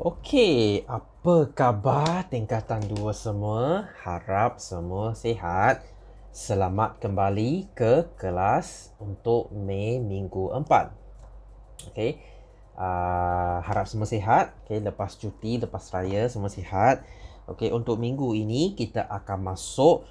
Okey, apa khabar tingkatan 2 semua? Harap semua sihat. Selamat kembali ke kelas untuk Mei minggu 4. Okey. Harap semua sihat. Okey, lepas cuti, lepas raya semua sihat. Okey, untuk minggu ini kita akan masuk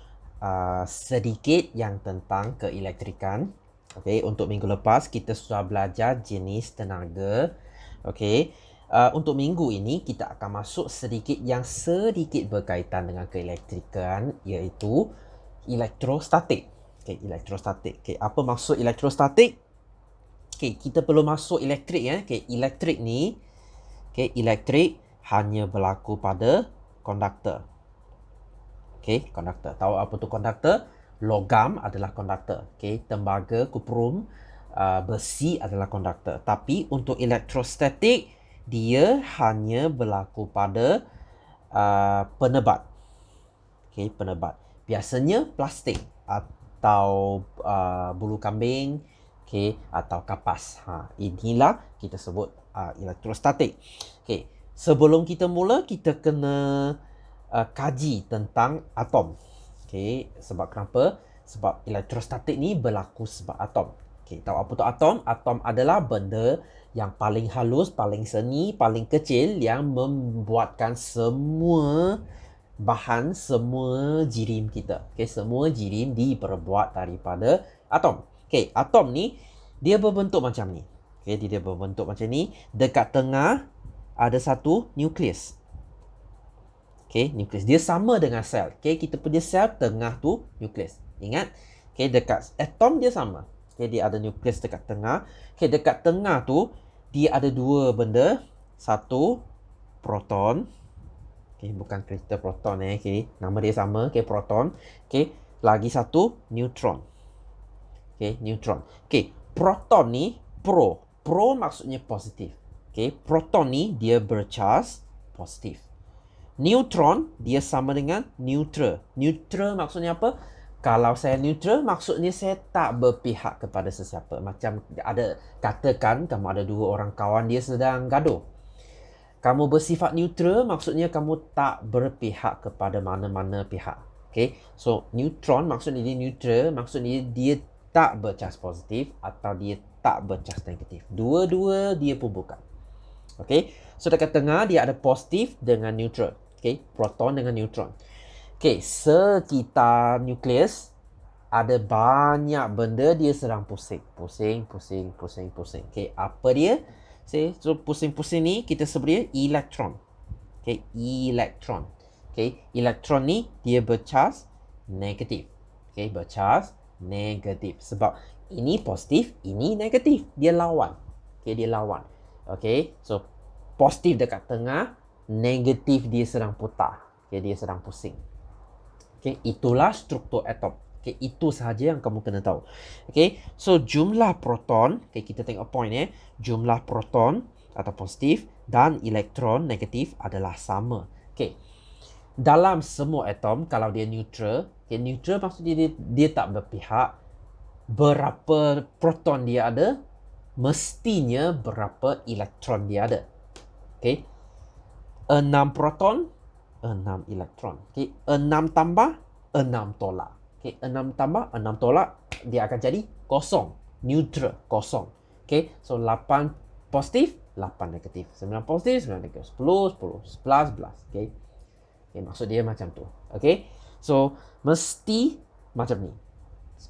sedikit yang tentang keelektrikan. Okey, untuk minggu lepas kita sudah belajar jenis tenaga. Okey. Untuk minggu ini kita akan masuk sedikit berkaitan dengan keelektrikan, iaitu elektrostatik. Okey, elektrostatik. Okey, apa maksud elektrostatik? Okey, kita perlu masuk elektrik ya. Okey, elektrik hanya berlaku pada konduktor. Okey, konduktor. Tahu apa tu konduktor? Logam adalah konduktor. Okey, tembaga, kuprum, besi adalah konduktor. Tapi untuk elektrostatik, dia hanya berlaku pada penebat. Okey, penebat. Biasanya plastik atau bulu kambing, okey, atau kapas. Inilah kita sebut elektrostatik. Okey, sebelum kita mula, kita kena kaji tentang atom. Okey, sebab kenapa? Sebab elektrostatik ni berlaku sebab atom. Okey, tahu apa tu atom? Atom adalah benda yang paling halus, paling seni, paling kecil yang membuatkan semua bahan, semua jirim kita. Okey, semua jirim diperbuat daripada atom. Okey, atom ni dia berbentuk macam ni. Okey, dia berbentuk macam ni. Dekat tengah ada satu nukleus. Okey, nukleus. Dia sama dengan sel. Okey, kita punya sel tengah tu nukleus. Ingat? Okey, dekat atom dia sama. Okey, dia ada nukleus dekat tengah. Okey, dekat tengah tu dia ada dua benda. Satu proton. Okey, bukan kristal proton okey. Nama dia sama, okey, proton. Okey, lagi satu neutron. Okey, neutron. Okey, proton ni pro. Pro maksudnya positif. Okey, proton ni dia bercas positif. Neutron dia sama dengan neutral. Neutral maksudnya apa? Kalau saya neutral, maksudnya saya tak berpihak kepada sesiapa. Macam ada, katakan kamu ada dua orang kawan dia sedang gaduh. Kamu bersifat neutral, maksudnya kamu tak berpihak kepada mana-mana pihak. Okay? So, neutron maksudnya dia neutral, maksudnya dia tak bercas positif atau dia tak bercas negatif. Dua-dua dia pun bukan. Okay? So, dekat tengah dia ada positif dengan neutral. Okay? Proton dengan neutron. Okay, sekitar nukleus ada banyak benda dia sedang pusing. Pusing. Okay, apa dia? So, pusing-pusing ni kita sebut dia elektron. Okay, elektron. Okay, elektron ni dia bercas negatif. Okay, bercas negatif. Sebab ini positif, ini negatif. Dia lawan. Okay, dia lawan. Okay, so positif dekat tengah, negatif dia sedang putar. Okay, dia sedang pusing. Okay, itulah struktur atom. Okay, itu sahaja yang kamu kena tahu. Okay, so jumlah proton, okay, kita tengok point jumlah proton atau positif dan elektron negatif adalah sama. Okay, dalam semua atom, kalau dia neutral, okay, neutral maksudnya dia tak berpihak. Berapa proton dia ada, mestinya berapa elektron dia ada. Okay, 6 proton, 6 elektron. Okay, 6 tambah 6 tolak. Okay, 6 tambah 6 tolak, dia akan jadi kosong. Neutral, kosong. Okay, so 8 positif, 8 negatif. 9 positif, 9 negatif. 10, 10, 11, 11. Okay, okay, maksud dia macam tu. Okay, so mesti macam ni.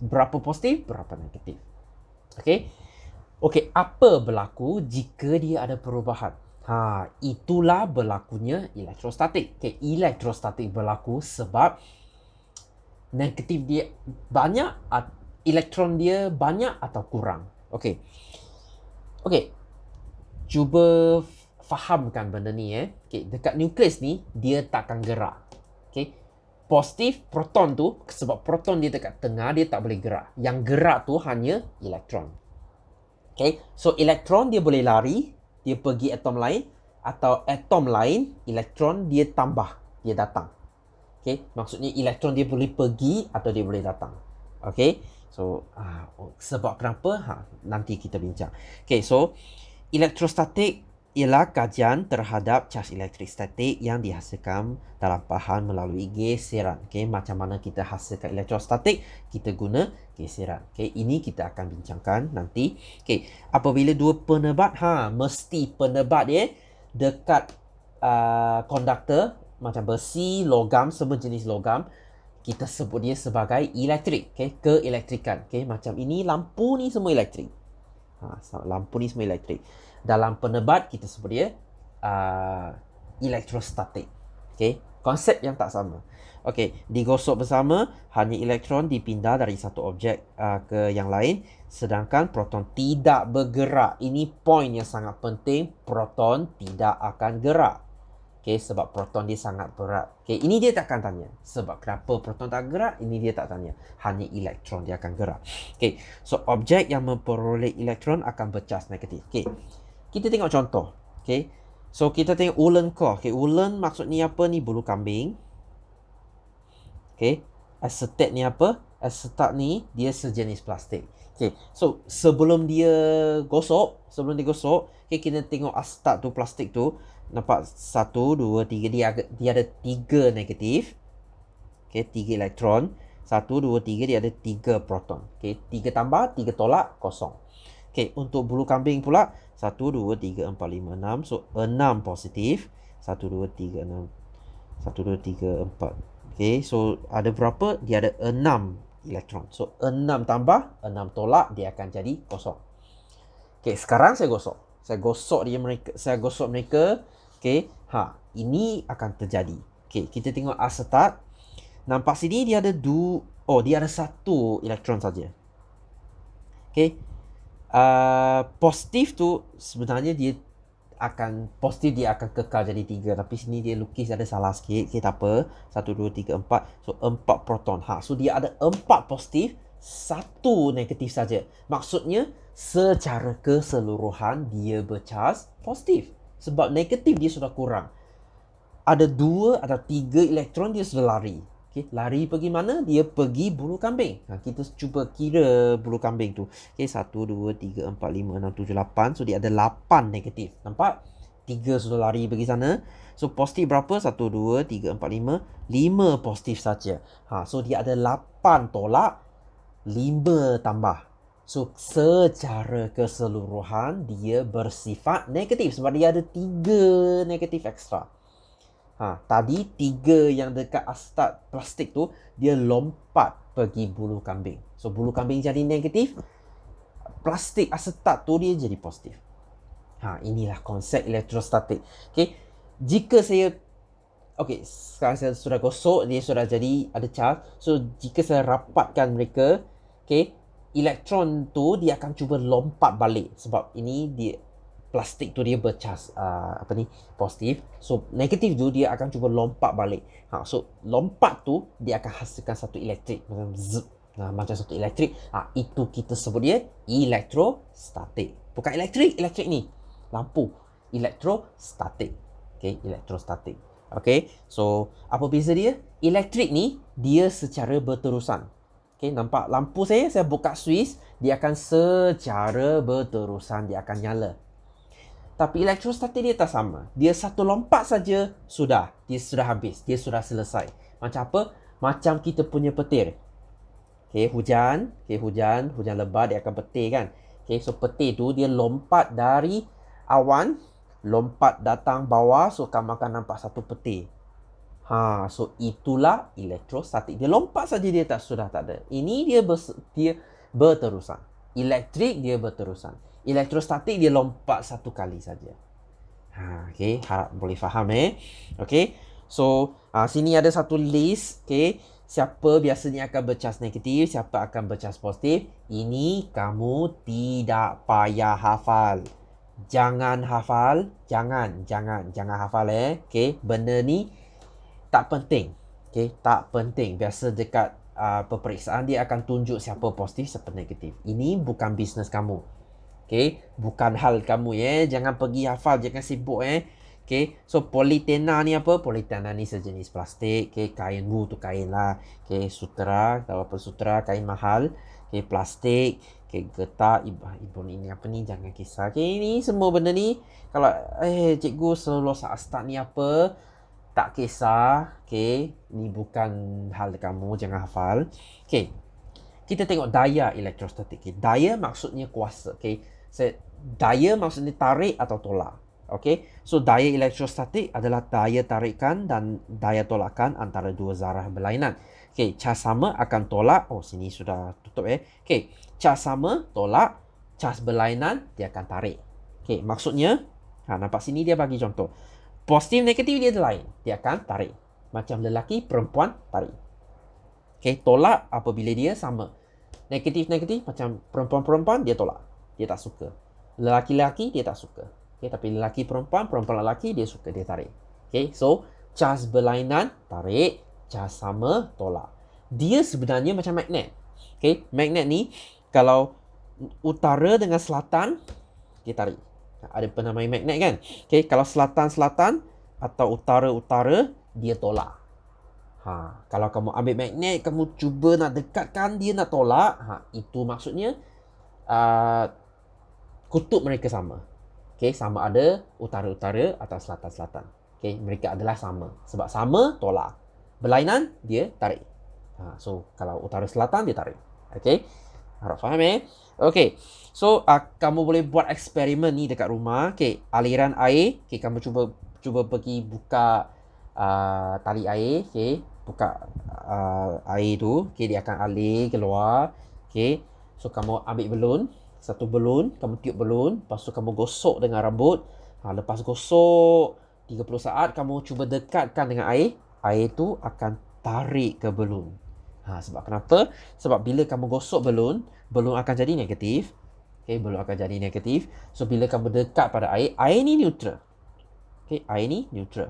Berapa positif, berapa negatif. Okay, okay, apa berlaku jika dia ada perubahan? Itulah berlakunya elektrostatik. Okay, elektrostatik berlaku sebab negatif dia banyak, elektron dia banyak atau kurang. Okay. Okay. Cuba fahamkan benda ni Okay, dekat nukleus ni dia takkan gerak. Okay. Positif proton tu, sebab proton dia dekat tengah, dia tak boleh gerak. Yang gerak tu hanya elektron. Okay. So elektron dia boleh lari, dia pergi atom lain, atau atom lain, elektron dia tambah, dia datang. Okay, maksudnya elektron dia boleh pergi atau dia boleh datang. Okay, so sebab kenapa? Nanti kita bincang. Okay, so elektrostatik ialah kajian terhadap caj elektrik statik yang dihasilkan dalam bahan melalui geseran. Okay, macam mana kita hasilkan elektrostatik, kita guna geseran. Okay, ini kita akan bincangkan nanti. Okay, apabila dua penebat, mesti penebat dia dekat konduktor macam besi, logam, semua jenis logam, kita sebut dia sebagai elektrik. Okay, keelektrikan. Okay, macam ini lampu ni semua elektrik. Lampu ni semua elektrik. Dalam penebat kita sebut dia elektrostatik. Okay, konsep yang tak sama. Okay, digosok bersama, hanya elektron dipindah dari satu objek ke yang lain, sedangkan proton tidak bergerak. Ini poin yang sangat penting, proton tidak akan gerak. Okay, sebab proton dia sangat berat. Okay, ini dia tak akan tanya. Sebab kenapa proton tak gerak, ini dia tak tanya. Hanya elektron dia akan gerak. Okay, so objek yang memperoleh elektron akan bercas negatif. Okay, kita tengok contoh. Okay, so kita tengok woolen core. Okay, woolen maksudnya apa ni? Bulu kambing. Okay, acetate ni apa? Acetate ni dia sejenis plastik. Okay, so sebelum dia gosok, okay, kita tengok acetate tu, plastik tu. Nampak 1, 2, 3. Dia ada 3 negatif. Okay, 3 elektron. 1, 2, 3. Dia ada 3 proton. Okay, 3 tambah, 3 tolak, kosong. Okay, untuk bulu kambing pula 1, 2, 3, 4, 5, 6. So 6 positif. 1, 2, 3, 6. 1, 2, 3, 4. Okay, so ada berapa? Dia ada 6 elektron. So 6 tambah 6 tolak, dia akan jadi kosong. Okay, sekarang saya gosok. Saya gosok mereka. Okay, ini akan terjadi. Okay, kita tengok asetat. Nampak sini dia ada dia ada 1 elektron saja. Okay, positif tu sebenarnya dia akan kekal jadi 3, tapi sini dia lukis ada salah sikit. Okay, tak apa. 1, 2, 3, 4. So 4 proton. So dia ada 4 positif, 1 negatif saja. Maksudnya secara keseluruhan dia bercas positif. Sebab negatif dia sudah kurang. Ada 2 atau 3 elektron dia sudah lari. Okay, lari pergi mana? Dia pergi bulu kambing. Kita cuba kira bulu kambing tu. Okay, 1, 2, 3, 4, 5, 6, 7, 8. So dia ada 8 negatif. Nampak? 3 sudah lari pergi sana. So positif berapa? 1, 2, 3, 4, 5. 5 positif saja. So dia ada 8 tolak, 5 tambah. So secara keseluruhan dia bersifat negatif sebab dia ada 3 negatif ekstra. Tadi 3 yang dekat acetate plastik tu dia lompat pergi bulu kambing. So bulu kambing jadi negatif, plastik acetate tu dia jadi positif. Inilah konsep elektrostatik. Okay, jika saya sekarang saya sudah gosok, dia sudah jadi ada charge. So jika saya rapatkan mereka, okay, elektron tu dia akan cuba lompat balik sebab ini dia plastik tu dia bercas positif. So negatif tu dia akan cuba lompat balik. So lompat tu dia akan hasilkan satu elektrik macam macam satu elektrik. Itu kita sebut dia elektrostatik. Bukan elektrik ni lampu. Elektrostatik. Okay, elektrostatik. Okay, so apa beza dia? Elektrik ni dia secara berterusan. Okay, nampak lampu saya buka switch, dia akan secara berterusan, dia akan nyala. Tapi elektrostatik dia tak sama. Dia satu lompat saja, dia sudah habis, dia sudah selesai. Macam apa? Macam kita punya petir. Okay, hujan lebat, dia akan petir kan. Okay, so petir tu dia lompat dari awan, lompat datang bawah, so kamu akan nampak satu petir. So itulah elektrostatik. Dia lompat saja, dia sudah tak ada. Ini dia berterusan. Elektrik dia berterusan. Elektrostatik dia lompat satu kali saja. Okay, harap boleh faham Okay, so sini ada satu list. Okay, siapa biasanya akan bercas negatif, siapa akan bercas positif. Ini kamu tidak payah hafal. Jangan hafal, jangan hafal Okay, benda ni tak penting. Okay, tak penting. Biasa dekat peperiksaan dia akan tunjuk siapa positif, siapa negatif. Ini bukan bisnes kamu. Okay, bukan hal kamu Jangan pergi hafal, jangan sibuk Okay, so politena ni apa? Politena ni sejenis plastik. Okay, kain tu kain lah. Okay, sutera, tahu apa sutera? Kain mahal. Okay, plastik. Okay, getah ibu ini apa ni, jangan kisah. Okay, ni semua benda ni kalau cikgu selalu start ni apa, tak kisah. Okay, ni bukan hal kamu, jangan hafal. Okay, kita tengok daya elektrostatik. Okay, daya maksudnya kuasa. Okay, daya maksudnya tarik atau tolak. Okay, so daya elektrostatik adalah daya tarikan dan daya tolakan antara dua zarah berlainan. Okay, cas sama akan tolak. Oh, sini sudah tutup Okay, cas sama tolak, cas berlainan dia akan tarik. Okay, maksudnya, nampak sini dia bagi contoh. Positif negatif dia lain, dia akan tarik. Macam lelaki perempuan tarik. Okay, tolak apabila dia sama. Negatif-negatif macam perempuan-perempuan dia tolak. Dia tak suka. Lelaki-lelaki dia tak suka. Okay, tapi lelaki perempuan, perempuan lelaki dia suka, dia tarik. Okay, so cas berlainan tarik, cas sama tolak. Dia sebenarnya macam magnet. Okay, magnet ni kalau utara dengan selatan dia tarik. Ada pernah main magnet kan? Okay, kalau selatan-selatan atau utara-utara dia tolak. Kalau kamu ambil magnet, kamu cuba nak dekatkan, dia nak tolak. Itu maksudnya kutub mereka sama. Okay, sama ada utara-utara atau selatan-selatan. Okay, mereka adalah sama. Sebab sama, tolak. Berlainan, dia tarik. So, kalau utara-selatan, dia tarik. Okay, harap faham Okay, so kamu boleh buat eksperimen ni dekat rumah. Okay, aliran air. Okay, kamu cuba pergi buka tali air. Okay, buka air tu. Okay, dia akan alir keluar. Okay, so kamu ambil belon. Satu belon, kamu tiup belon, lepas tu kamu gosok dengan rambut. Lepas gosok 30 saat, kamu cuba dekatkan dengan air. Air tu akan tarik ke belon. Sebab kenapa? Sebab bila kamu gosok belon, belon akan jadi negatif. Okay, belon akan jadi negatif. So bila kamu dekat pada air, air ni neutral. Okay, air ni neutral.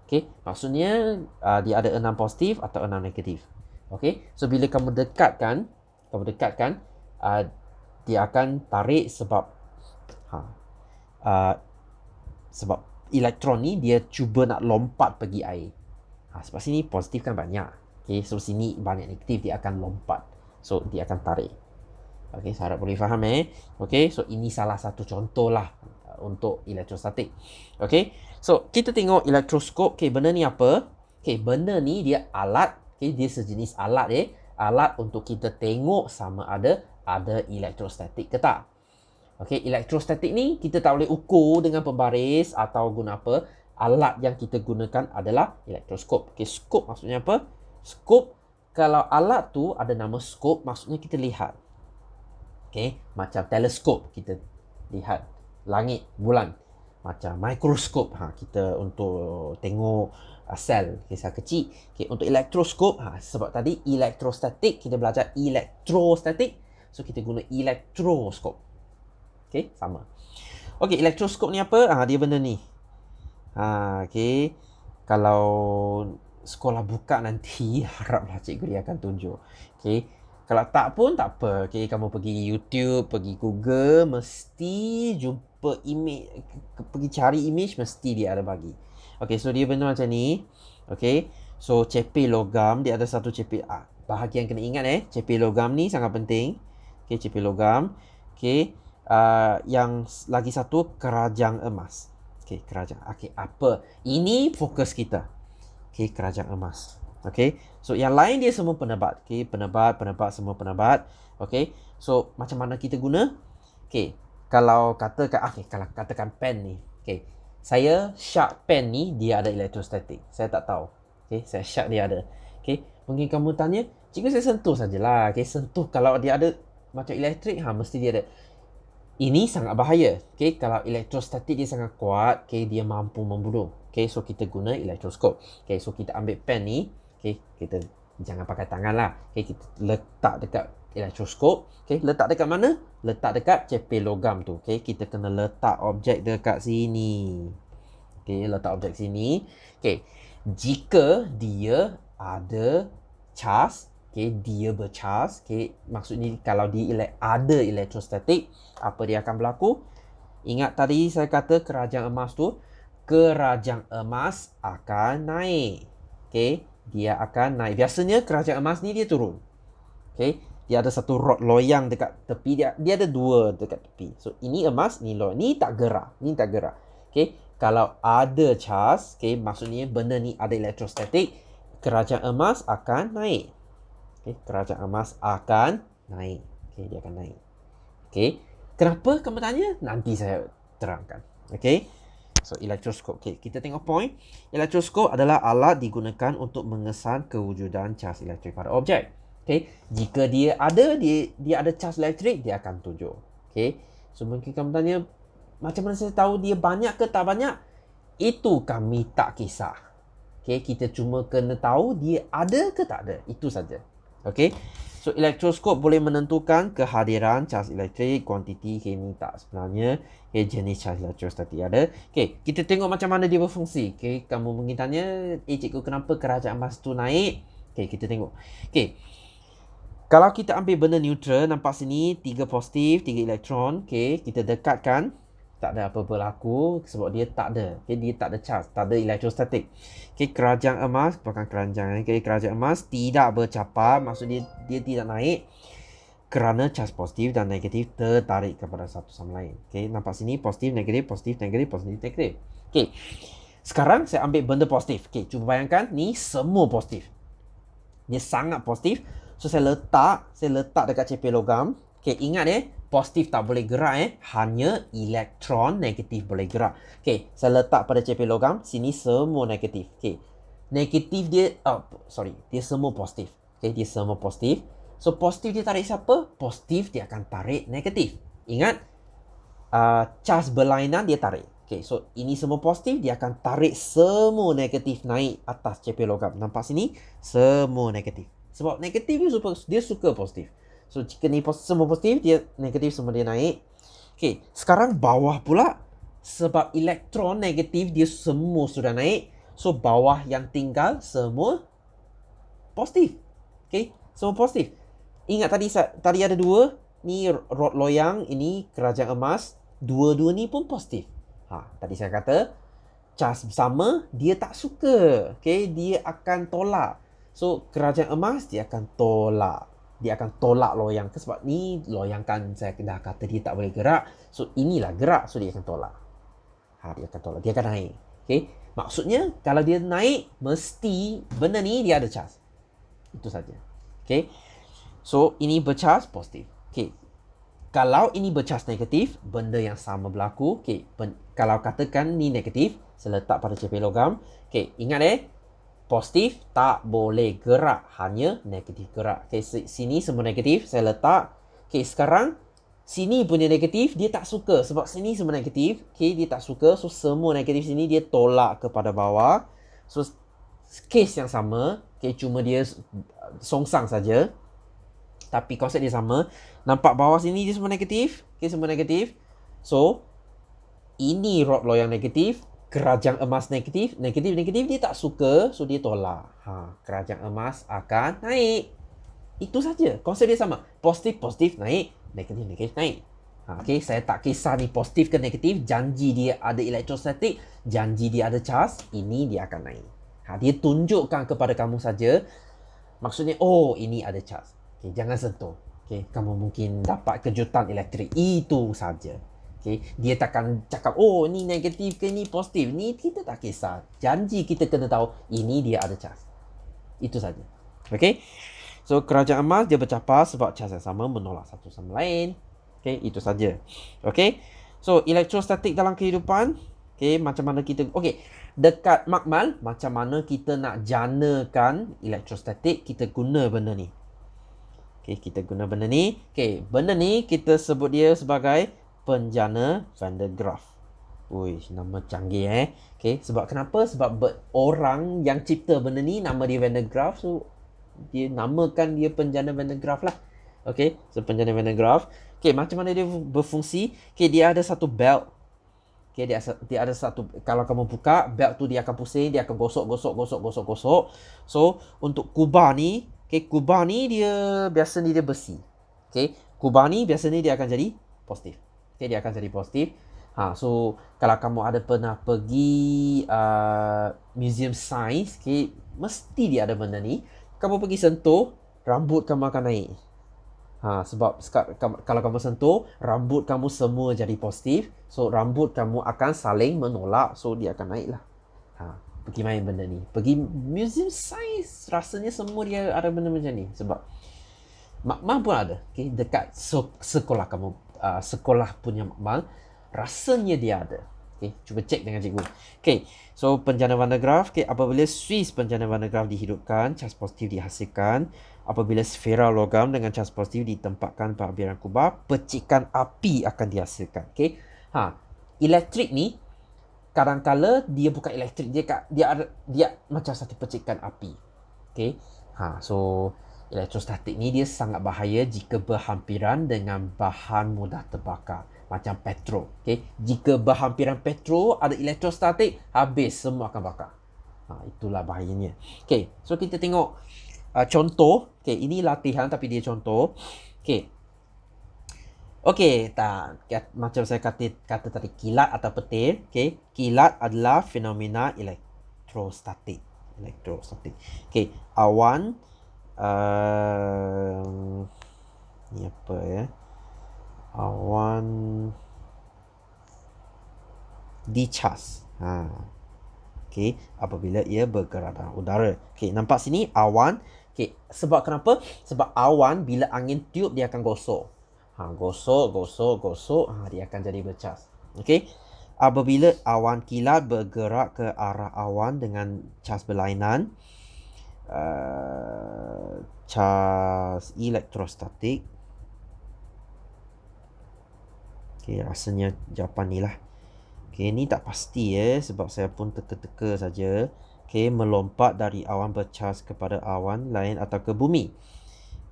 Okay, maksudnya dia ada 6 positif atau 6 negatif. Okay, so bila kamu dekatkan, dia akan tarik sebab sebab elektron ni dia cuba nak lompat pergi air. Sebab sini positif kan banyak. Okay, so sini banyak negatif, dia akan lompat. So dia akan tarik. Okay, saya harap boleh faham Okay, so ini salah satu contoh lah untuk elektrostatik. Okay, so kita tengok elektroskop. Okay, benda ni apa? Okay, benda ni dia alat. Okay, dia sejenis alat alat untuk kita tengok sama ada elektrostatik ke tak. Okay, elektrostatik ni kita tak boleh ukur dengan pembaris atau guna apa. Alat yang kita gunakan adalah elektroskop. Okay, skop maksudnya apa? Skop, kalau alat tu ada nama skop, maksudnya kita lihat. Okay, macam teleskop kita lihat langit, bulan. Macam mikroskop, kita untuk tengok sel, sel kecil. Okay, untuk elektroskop, sebab tadi elektrostatik, kita belajar elektrostatik. So, kita guna elektroskop. Okay, sama. Okay, elektroskop ni apa? Dia benda ni. Okay. Kalau sekolah buka nanti, haraplah cikgu dia akan tunjuk. Okay. Kalau tak pun, tak apa. Okay, kamu pergi YouTube, pergi Google, mesti jumpa image. Pergi cari image, mesti dia ada bagi. Okay, so dia benda macam ni. Okay. So, cepil logam, dia ada satu cepil. Bahagian kena ingat cepil logam ni sangat penting. Okay, cepil logam. Okay, yang lagi satu kerajang emas. Okay, kerajang. Okay, apa? Ini fokus kita. Okay, kerajang emas. Okay, so yang lain dia semua penebat. Okay, penebat, semua penebat. Okay, so macam mana kita guna? Okay, kalau katakan pen ni. Okay, saya sharp pen ni dia ada elektrostatik. Saya tak tahu. Okay, saya sharp dia ada. Okay, mungkin kamu tanya, cikgu saya sentuh sajalah. Okay, sentuh kalau dia ada macam elektrik, mesti dia ada. Ini sangat bahaya. Okay, kalau elektrostatik dia sangat kuat, okay, dia mampu membunuh. Okay, so kita guna elektroskop. Okay, so kita ambil pen ni. Okay, kita jangan pakai tangan lah. Okay, kita letak dekat elektroskop. Okay, letak dekat mana? Letak dekat cepil logam tu. Okay, kita kena letak objek dekat sini. Okay, letak objek sini. Okay, jika dia ada cas, okay, dia bercas. Okay, maksudnya kalau dia ada elektrostatik, apa dia akan berlaku? Ingat tadi saya kata kerajang emas tu, kerajang emas akan naik. Okay, dia akan naik. Biasanya kerajang emas ni dia turun. Okay, Dia ada satu rod loyang dekat tepi, dia ada dua dekat tepi. So ini emas, ni loyang. Ni tak gerak, ni tak gerak. Okay, kalau ada charge, okay, maksudnya benda ni ada elektrostatik, kerajaan emas akan naik. Okay, kerajaan emas akan naik. Okay, dia akan naik. Okay, kenapa kamu tanya? Nanti saya terangkan. Okay, so elektroskop. Okay, kita tengok point. Elektroskop adalah alat digunakan untuk mengesan kewujudan cas elektrik pada objek. Okay, jika dia ada cas elektrik, dia akan tunjuk. Okay, so mungkin kamu tanya, macam mana saya tahu dia banyak ke tak banyak? Itu kami tak kisah. Okay, kita cuma kena tahu dia ada ke tak ada. Itu saja. Okay, so elektroskop boleh menentukan kehadiran cas elektrik, kuantiti ni tak sebenarnya. Okay, jenis cas elektrostatik ada. Okay, kita tengok macam mana dia berfungsi. Okay, kamu mungkin tanya, cikgu kenapa kerajaan emas tu naik? Okay, kita tengok. Okay, kalau kita ambil benda neutral, nampak sini 3 positif, 3 elektron. Okay, kita dekatkan, tak ada apa berlaku sebab dia tak ada. Okay, dia tak ada charge, tak ada elektrostatik. Okay, kerajaan emas, bukan keranjang. Okay, kerajaan emas tidak bercapar, maksud dia tidak naik kerana charge positif dan negatif tertarik kepada satu sama lain. Okay, nampak sini positif, negatif, positif, negatif, positif, negatif. Okay, sekarang saya ambil benda positif. Okay, cuba bayangkan ni semua positif. Dia sangat positif. So saya letak dekat cepi logam. Okay, ingat positif tak boleh gerak hanya elektron negatif boleh gerak. Okay, saya letak pada cepi logam, sini semua negatif. Okay, negatif dia, dia semua positif. Okay, dia semua positif. So positif dia tarik siapa? Positif dia akan tarik negatif. Ingat, charge berlainan dia tarik. Okay, so ini semua positif, dia akan tarik semua negatif naik atas cepi logam. Nampak sini? Semua negatif. Sebab negatif dia suka positif. So jika ni semua positif, dia negatif semua dia naik. Okay, sekarang bawah pula, sebab elektron negatif dia semua sudah naik. So bawah yang tinggal semua positif. Okay, semua positif. Ingat tadi ada dua. Ni rod loyang, ini kerajaan emas. Dua-dua ni pun positif. Tadi saya kata, cas sama, dia tak suka. Okay, dia akan tolak. So, kerajaan emas, dia akan tolak. Dia akan tolak loyang. Sebab ni loyang kan saya dah kata dia tak boleh gerak. So, inilah gerak. So, dia akan tolak. Dia akan tolak. Dia akan naik. Okay, maksudnya, kalau dia naik, mesti benda ni dia ada cas. Itu saja. Okay, so, ini bercas positif. Okay, kalau ini bercas negatif, benda yang sama berlaku. Okay, kalau katakan ni negatif, saya letak pada cepi logam. Okay, ingat positif tak boleh gerak, hanya negatif gerak. Okay, sini semua negatif, saya letak. Okay, sekarang sini punya negatif, dia tak suka. Sebab sini semua negatif, okay, dia tak suka. So, semua negatif sini dia tolak kepada bawah. So, case yang sama. Okay, cuma dia songsang saja. Tapi konsep dia sama. Nampak bawah sini dia semua negatif. Okay, semua negatif. So, ini rod loyang negatif. Kerajaan emas negatif. Negatif dia tak suka. So, dia tolak. Kerajaan emas akan naik. Itu saja. Konsep dia sama. Positif naik. Negatif naik. Okay, saya tak kisah ni positif ke negatif. Janji dia ada elektrostatik. Janji dia ada charge. Ini dia akan naik. Dia tunjukkan kepada kamu saja. Maksudnya, oh, ini ada charge. Okay, jangan sentuh. Okay, kamu mungkin dapat kejutan elektrik. Itu saja. Okay, dia takkan cakap, oh, ni negatif ke ni positif. Ni kita tak kisah. Janji kita kena tahu, ini dia ada cas. Itu saja. Okay, so kerajaan emas dia bercapar sebab cas yang sama menolak satu sama lain. Okay, itu saja. Okay, so elektrostatik dalam kehidupan. Okay, macam mana kita, okay, dekat makmal, macam mana kita nak janakan elektrostatik, kita guna benda ni. Okay, kita guna benda ni. Okay, benda ni kita sebut dia sebagai penjana Van der Graaf. Ui, nama canggih Okay, sebab kenapa? Sebab orang yang cipta benda ni, nama dia Van der Graaf. So, dia namakan dia penjana Van der Graaf lah. Okay, so penjana Van der Graaf. Okay, macam mana dia berfungsi? Okay, dia ada satu belt. Okay, dia ada satu, kalau kamu buka, belt tu dia akan pusing, dia akan gosok. So, untuk kubah ni, okay, kubah ni dia biasa ni dia besi. Okay, kubah ni biasa ni dia akan jadi positif. Okay, dia akan jadi positif. So, kalau kamu ada pernah pergi museum sains, okay, mesti dia ada benda ni. Kamu pergi sentuh, rambut kamu akan naik. Sebab kalau kamu sentuh, rambut kamu semua jadi positif. So, rambut kamu akan saling menolak. So, dia akan naik lah. Pergi main benda ni. Pergi museum sains. Rasanya semua dia ada benda macam ni. Sebab makmal pun ada. Okay? Dekat sekolah kamu. Sekolah punya makmal. Rasanya dia ada. Okay? Cuba cek dengan cikgu. Okay. So, penjana Van de Graaff. Okay? Apabila Swiss penjana Van de Graaff dihidupkan, cas positif dihasilkan. Apabila sfera logam dengan cas positif ditempatkan pada biaran kubah, percikan api akan dihasilkan. Okay? Elektrik ni, kadang-kala dia bukan elektrik, dia macam satu percikan api. Okay? So, elektrostatik ni dia sangat bahaya jika berhampiran dengan bahan mudah terbakar. Macam petrol. Okay? Jika berhampiran petrol, ada elektrostatik, habis, semua akan bakar. Itulah bahayanya. Okay, so kita tengok contoh. Okay, ini latihan tapi dia contoh. Okay. Okay, macam saya kata tadi, kilat atau petir. Okay, kilat adalah fenomena elektrostatik. Okay, awan. Ni apa ya? Awan dicas. Okay, apabila ia bergerak dalam udara. Okay, nampak sini awan. Okay, sebab kenapa? Sebab awan bila angin tiup dia akan gosok. Gosok. Dia akan jadi bercas. Okay. Apabila awan kilat bergerak ke arah awan dengan cas berlainan, cas elektrostatik. Okay, rasanya jawapan ni lah. Okay, ni tak pasti sebab saya pun teka-teka saja. Okay, melompat dari awan bercas kepada awan lain atau ke bumi.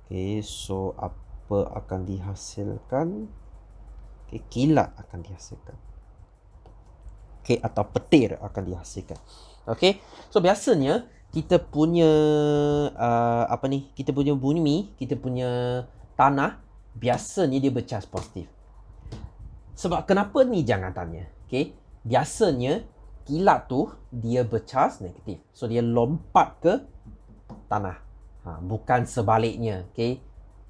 Okay, so apa akan dihasilkan? Okay, kilat akan dihasilkan. Okay, atau petir akan dihasilkan. Okay, so biasanya kita punya kita punya bumi, kita punya tanah, biasanya dia bercas positif. Sebab kenapa ni jangan tanya. Okay, biasanya kilat tu dia bercas negatif. So dia lompat ke tanah. Bukan sebaliknya. Okay,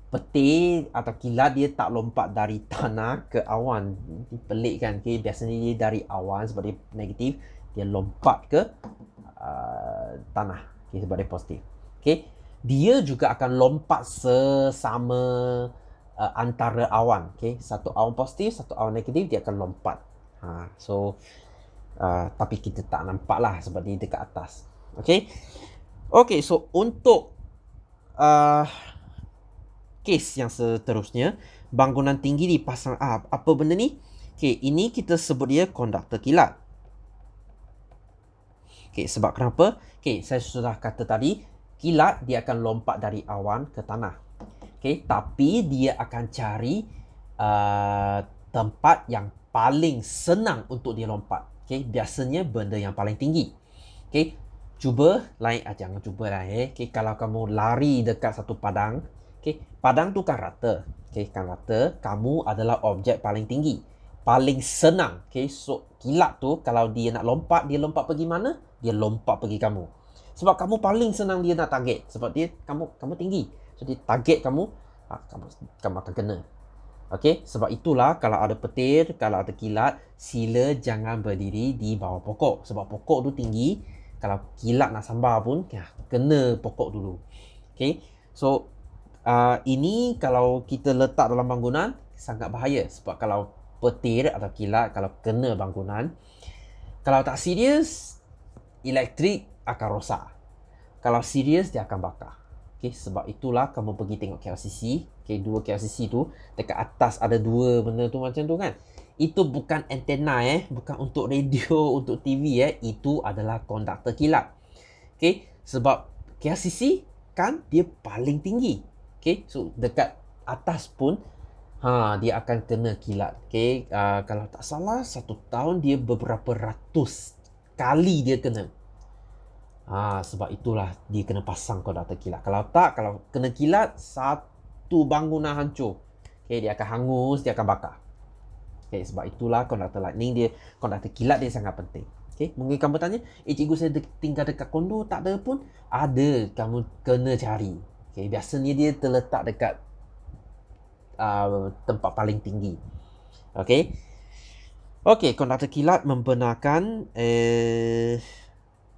petir atau kilat dia tak lompat dari tanah ke awan. Pelik kan. Okay, biasanya dia dari awan sebab dia negatif, dia lompat ke tanah. Okay, sebab dia positif. Okay, dia juga akan lompat sesama antara awan. Okay, satu awan positif, satu awan negatif, dia akan lompat. Tapi kita tak nampak lah sebab dia dekat atas. Okay. Okay, so untuk kes yang seterusnya, bangunan tinggi dipasang apa benda ni? Okay, ini kita sebut dia konduktor kilat. Okay, sebab kenapa? Okay, saya sudah kata tadi, kilat dia akan lompat dari awan ke tanah. Okay, tapi dia akan cari tempat yang paling senang untuk dia lompat. Okay, biasanya benda yang paling tinggi. Okay, jangan cuba lah. Okay, kalau kamu lari dekat satu padang, okay, padang tu kan rata. Okay, kan rata, kamu adalah objek paling tinggi, paling senang. Okay, so kilat tu kalau dia nak lompat, dia lompat pergi mana? Dia lompat pergi kamu. Sebab kamu paling senang dia nak target. Sebab dia kamu tinggi. So dia target kamu, kamu akan kena. Okay, sebab itulah kalau ada petir, kalau ada kilat, sila jangan berdiri di bawah pokok. Sebab pokok tu tinggi, kalau kilat nak sambar pun, kena pokok dulu. Okay, so ini kalau kita letak dalam bangunan, sangat bahaya. Sebab kalau petir atau kilat, kalau kena bangunan, kalau tak serius, elektrik akan rosak. Kalau serius, dia akan bakar. Okay, sebab itulah kamu pergi tengok KLCC. Okay, dua KLCC tu, dekat atas ada dua benda tu macam tu kan. Itu bukan antena bukan untuk radio, untuk TV Itu adalah konduktor kilat. Okay, sebab KLCC kan dia paling tinggi. Okay, so dekat atas pun dia akan kena kilat. Okay, kalau tak salah, satu tahun dia beberapa ratus kali dia kena. Sebab itulah dia kena pasang konduktor kilat. Kalau tak, kalau kena kilat, satu bangunan hancur. Okay, dia akan hangus, dia akan bakar. Okay, sebab itulah konduktor kilat dia sangat penting. Okay, mungkin kamu tanya, cikgu saya tinggal dekat kondo, tak ada pun. Ada, kamu kena cari. Okay, biasanya dia terletak dekat tempat paling tinggi. Okey. Okey, konduktor kilat membenarkan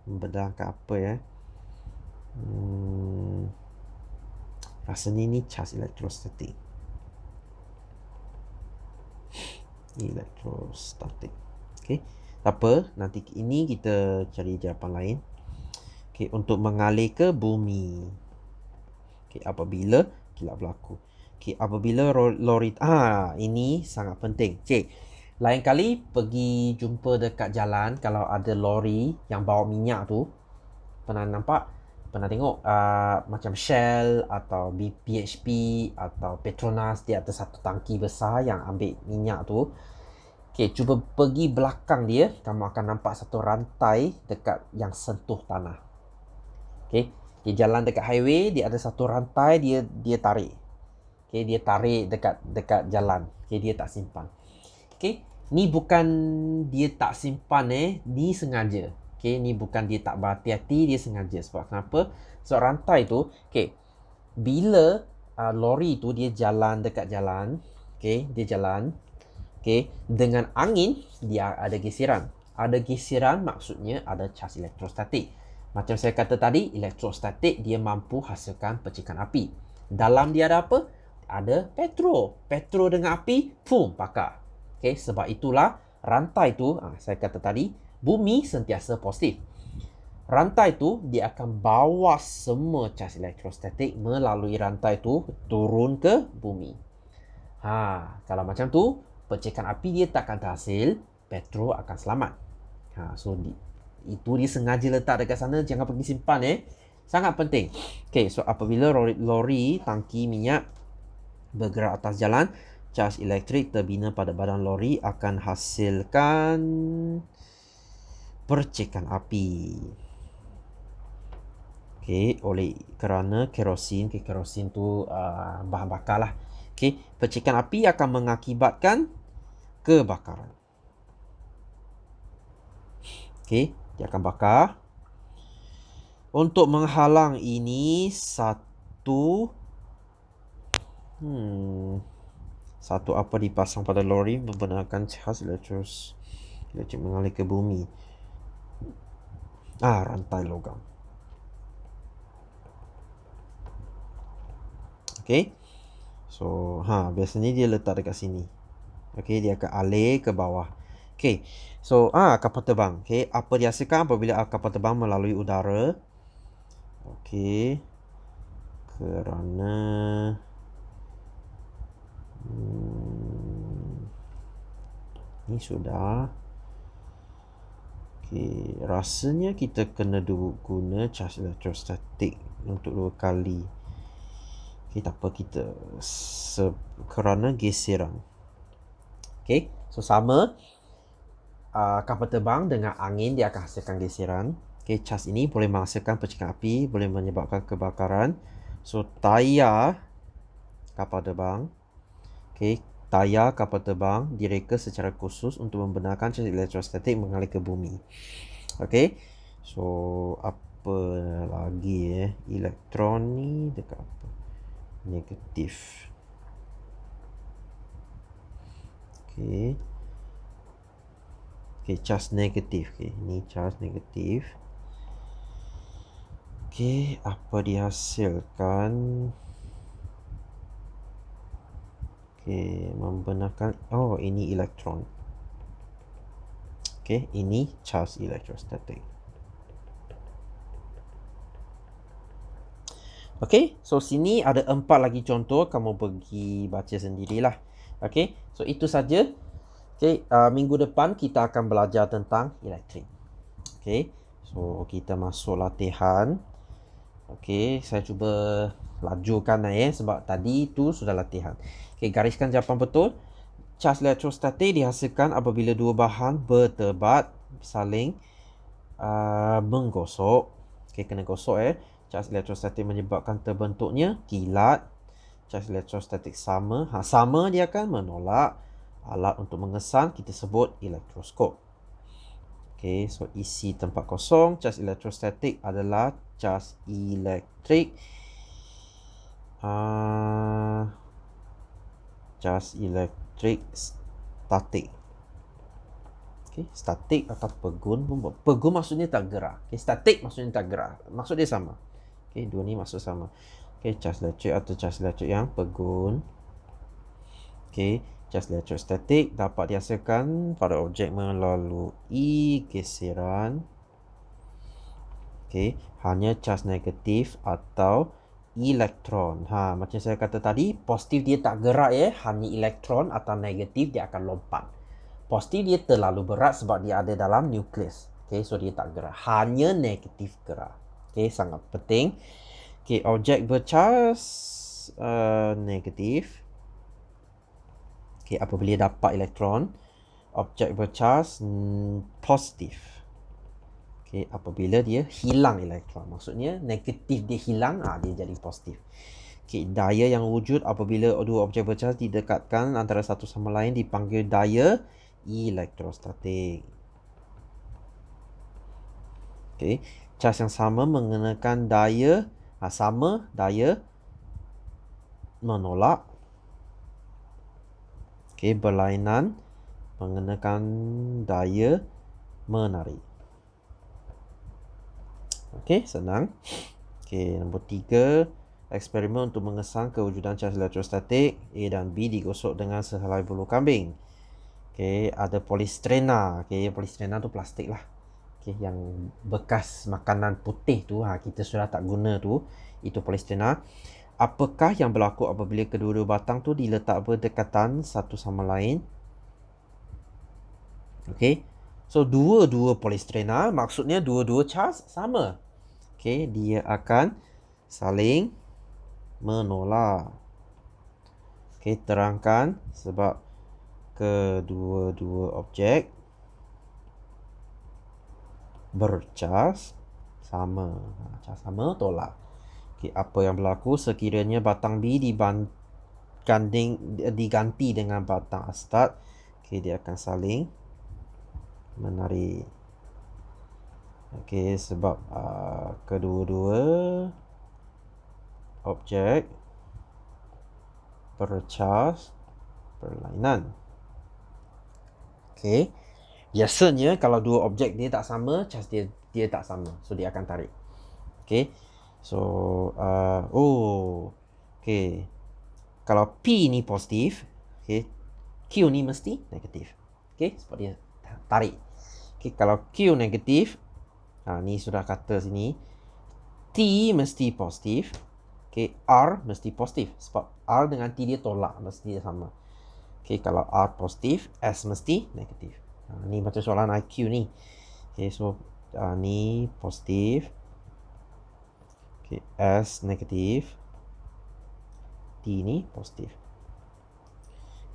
membenarkan apa ya? Rasanya ni charge elektrostatik. Elektrostatik. Okey. Tak apa, nanti ini kita cari jawapan lain. Okey, untuk mengalir ke bumi. Okey, apabila kilat berlaku. Okey, apabila lori ini sangat penting. Okey. Lain kali pergi jumpa dekat jalan kalau ada lori yang bawa minyak tu, pernah nampak? Pernah tengok macam Shell atau BHP atau Petronas, dia ada satu tangki besar yang ambil minyak tu. Okey, cuba pergi belakang dia, kamu akan nampak satu rantai dekat yang sentuh tanah. Okey, dia jalan dekat highway, dia ada satu rantai, dia tarik. Okey, dia tarik dekat jalan. Okey, dia tak simpan. Okey, ni bukan dia tak simpan ni sengaja. Okey, ni bukan dia tak berhati-hati, dia sengaja. Sebab kenapa? Sebab rantai tu, okey, bila lori tu dia jalan dekat jalan, okey, dia jalan, okey, dengan angin dia ada geseran. Ada geseran maksudnya ada charge elektrostatik. Macam saya kata tadi, elektrostatik dia mampu hasilkan percikan api. Dalam dia ada apa? Ada petrol. Petrol dengan api, boom, bakar. Okay, sebab itulah rantai tu, saya kata tadi, bumi sentiasa positif. Rantai tu dia akan bawa semua charge elektrostatik melalui rantai tu turun ke bumi. Kalau macam tu, percikan api dia takkan terhasil, petrol akan selamat. So itu dia sengaja letak dekat sana, jangan pergi simpan Sangat penting. Okay, so apabila lori tangki minyak bergerak atas jalan, charge elektrik terbina pada badan lori akan hasilkan percikan api. Okay, kerana kerosin tu bahan bakar lah. Okay, percikan api akan mengakibatkan kebakaran. Okay, dia akan bakar. Untuk menghalang ini, satu apa dipasang pada lori membenarkan charge elektrik mengalir ke bumi. Rantai logam. Okay. So, biasanya dia letak dekat sini. Okay, dia akan alih ke bawah. Okay. So, kapal terbang. Okay, apa dihasilkan apabila kapal terbang melalui udara? Okay. Kerana ni sudah. Okay, rasanya kita kena guna charge elektrostatik untuk 2 kali. Okay, tak apa, kita kerana geseran. Okay, so sama kapal terbang dengan angin dia akan hasilkan geseran. Okay, charge ini boleh menghasilkan percikan api, boleh menyebabkan kebakaran. So tayar kapal terbang, okay, tayar kapal terbang direka secara khusus untuk membenarkan charge elektrostatik mengalir ke bumi. Okay, so apa lagi elektron ni dekat apa? Negatif. Okay. Okay, charge negatif. Okay, ni charge negatif. Okay, apa dihasilkan? Okay, membenarkan. Ini elektron. Okay, ini charge elektrostatik. Okay, so sini ada 4 lagi contoh, kamu pergi baca sendirilah. Okay, so itu saja. Okay, minggu depan kita akan belajar tentang elektrik. Okay, so kita masuk latihan. Okay, saya cuba lajukan sebab tadi tu sudah latihan. Okay, gariskan jawapan betul. Charge elektrostatik dihasilkan apabila 2 bahan bertebat saling menggosok. Okay, kena gosok Charge elektrostatik menyebabkan terbentuknya kilat. Charge elektrostatik sama. Sama dia akan menolak. Alat untuk mengesan kita sebut elektroskop. Okay, so isi tempat kosong. Charge elektrostatik adalah charge elektrik cas elektrik statik. Okay, statik atau pegun. Pegun maksudnya tak gerak. Okay, statik maksudnya tak gerak. Maksud dia sama. Okay, dua ni maksud sama. Okay, cas elektrik atau cas elektrik yang pegun. Okay, cas elektrik statik dapat dihasilkan pada objek melalui geseran. Okay, hanya cas negatif atau elektron. Macam saya kata tadi, positif dia tak gerak ya. Hanya elektron atau negatif dia akan lompat. Positif dia terlalu berat sebab dia ada dalam nukleus. Okay, so dia tak gerak. Hanya negatif gerak. Okay, sangat penting. Okay, objek bercas negatif. Okay, apabila dapat elektron. Objek bercas positif. Okay, apabila dia hilang elektron. Maksudnya negatif dia hilang, dia jadi positif. Okay, daya yang wujud apabila dua objek bercas didekatkan antara satu sama lain dipanggil daya elektrostatik. Okay, cas yang sama mengenakan daya sama, daya menolak. Okay, berlainan mengenakan daya menarik. Okay, senang. Okay, nombor 3. Eksperimen untuk mengesang kewujudan cas elektrostatik A dan B digosok dengan sehelai bulu kambing. Okay, ada polistrena. Okay, polistrena tu plastik lah. Okay, yang bekas makanan putih tu, kita sudah tak guna tu, itu polistrena. Apakah yang berlaku apabila kedua-dua batang tu diletak berdekatan satu sama lain? Okay, so dua-dua polistrena maksudnya dua-dua cas sama. Okay, dia akan saling menolak. Okay, terangkan sebab kedua-dua objek bercas sama. Cas sama, tolak. Okay, apa yang berlaku sekiranya batang B diganti dengan batang astat? Okay, dia akan saling menarik. Okay, sebab kedua-dua objek bercas berlainan. Okay, biasanya kalau dua objek dia tak sama, cas dia tak sama, so dia akan tarik. Okay, so okay, kalau P ni positif, okay, Q ni mesti negatif. Okay, sebab dia tarik. Okay, kalau Q negatif, ni sudah kata sini, T mesti positif. Okay, R mesti positif sebab R dengan T dia tolak, mesti dia sama. Okay, kalau R positif, S mesti negatif. Ni macam soalan IQ ni. Okay, so ni positif. Okay, S negatif. T ni positif.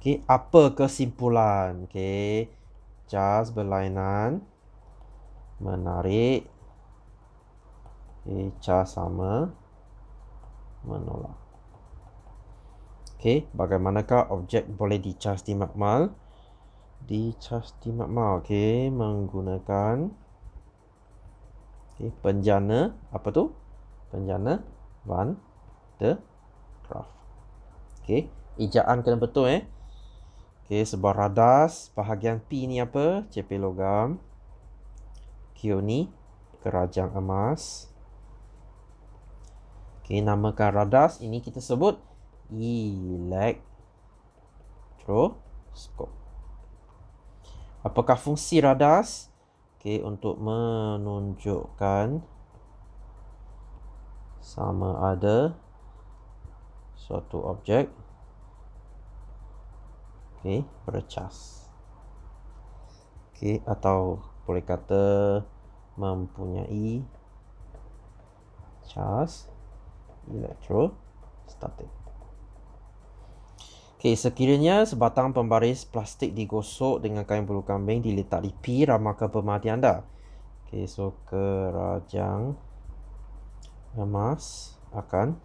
Okay, apa kesimpulan? Okay, cas berlainan menarik. Okay, cas sama menolak. Okay, bagaimanakah objek boleh dicas di makmal? Dicas di makmal, okay, menggunakan penjana, apa tu? Penjana Van de Graaff. Okay, ejaan kena betul Okay, sebuah radas, bahagian P ni apa? CP logam. Q ni kerajang emas. Okay, namakan radas ini kita sebut elektroskop. Apakah fungsi radas? Okay, untuk menunjukkan sama ada suatu objek bercas. Okay, atau boleh kata mempunyai cas elektrostatik. Okay, sekiranya sebatang pembaris plastik digosok dengan kain bulu kambing diletak di P, ramalkan pemerhatian anda. Okay, so kerajang emas akan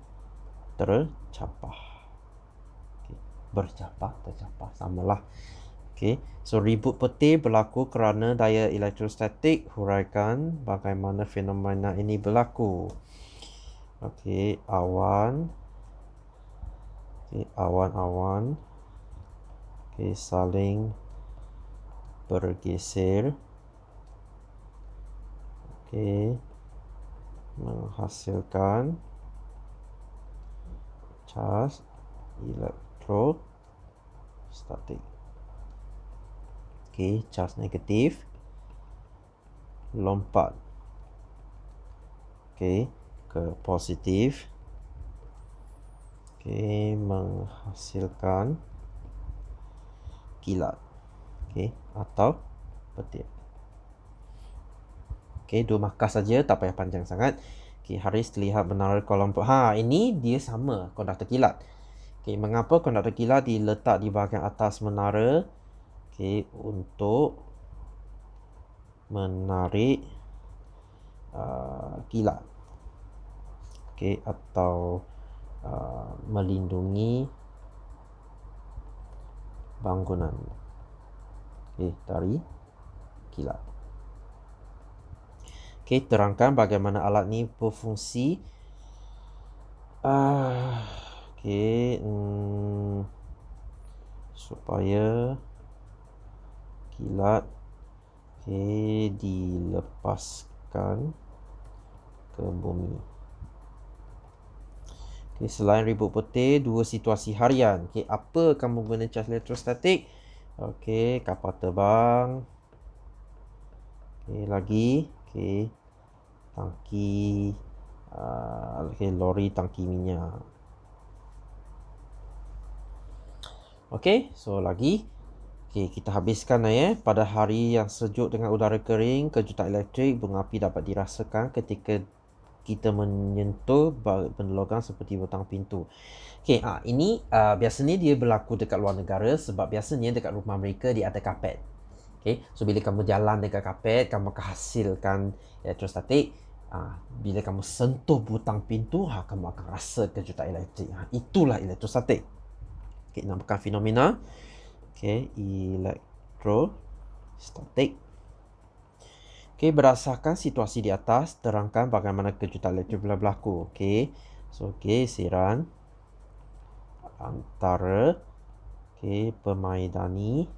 tercapah. Okay, bercapah, tercapah, samalah. Okay, so ribut peti berlaku kerana daya elektrostatik. Huraikan bagaimana fenomena ini berlaku. Okay, awan. Okay, awan-awan Okay, saling bergeser. Okay, menghasilkan charge elektrostatik. Okay, charge negatif lompat, okay, ke positif. Okay, menghasilkan kilat, okay, atau petir. Okay, 2 markah saja, tak payah panjang sangat. Okay, Haris terlihat menara Kuala Lumpur. Ini dia sama konduktor kilat. Okay, mengapa konduktor kilat diletak di bahagian atas menara? Okay, untuk menarik kilat. Okay, atau melindungi bangunan, okay, dari kilat. Okay, terangkan bagaimana alat ni berfungsi. Okay, supaya kilat, okay, dilepaskan ke bumi. Okay, selain ribut petir, 2 situasi harian. Okay, apa kamu guna charge elektrostatik? Okay, kapal terbang. Okay, lagi. Okay, tangki, okay, lori tangki minyak. Okay, so lagi. Okay, kita habiskan pada hari yang sejuk dengan udara kering, kejutan elektrik, bunga api dapat dirasakan ketika kita menyentuh benda logam seperti butang pintu. Okay, ini biasanya dia berlaku dekat luar negara sebab biasanya dekat rumah mereka dia ada kapet. Okay, so bila kamu jalan dekat kapet, kamu akan hasilkan elektrostatik. Bila kamu sentuh butang pintu, kamu akan rasa kejutan elektrik. Itulah elektrostatik. Okay, namakan fenomena. Okay, elektrostatik. Okay, berdasarkan situasi di atas, terangkan bagaimana kejutan elektrik berlaku. Okay, so geseran antara permaidani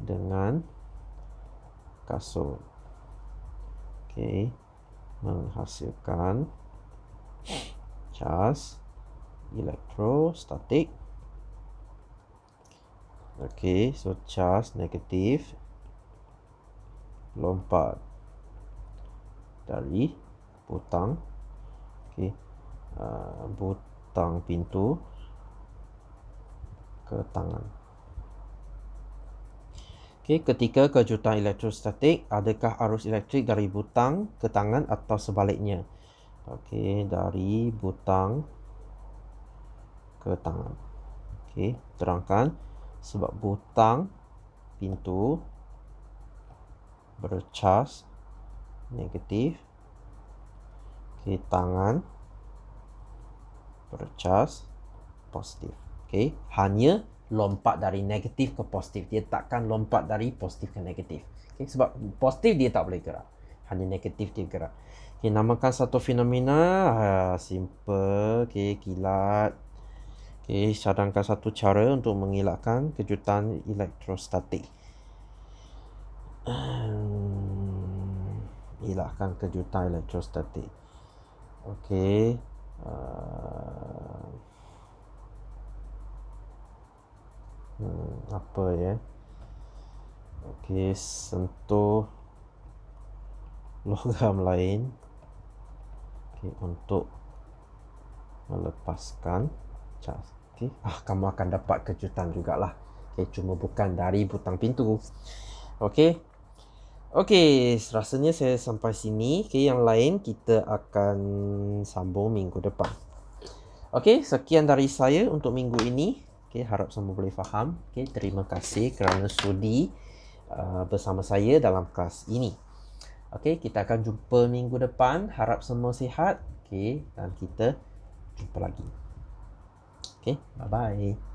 dengan kasut. Okay, menghasilkan charge elektrostatik. Okay, so charge negatif lompat dari butang, okay, butang pintu ke tangan. Okay, ketika kejutan elektrostatik, adakah arus elektrik dari butang ke tangan atau sebaliknya? Okay, dari butang ke tangan. Okay, terangkan sebab butang pintu bercas negatif. Okay, tangan bercas positif. Okay, hanya lompat dari negatif ke positif. Dia takkan lompat dari positif ke negatif. Okay, sebab positif dia tak boleh gerak. Hanya negatif dia gerak. Okay, namakan satu fenomena. Simple. Okay, kilat. Okay, cadangkan satu cara untuk mengelakkan kejutan elektrostatik. Elakkan kejutan elektrostatik. Okay. Apa ya? Okay, sentuh logam lain. Okay, untuk melepaskan charge. Okay. Kamu akan dapat kejutan jugalah. Okay, cuma bukan dari butang pintu. Okay. Okay, rasanya saya sampai sini. Okay, yang lain kita akan sambung minggu depan. Okay, sekian dari saya untuk minggu ini. Okay, harap semua boleh faham. Okay, terima kasih kerana sudi bersama saya dalam kelas ini. Okay, kita akan jumpa minggu depan. Harap semua sihat. Okay, dan kita jumpa lagi. Okay, bye-bye.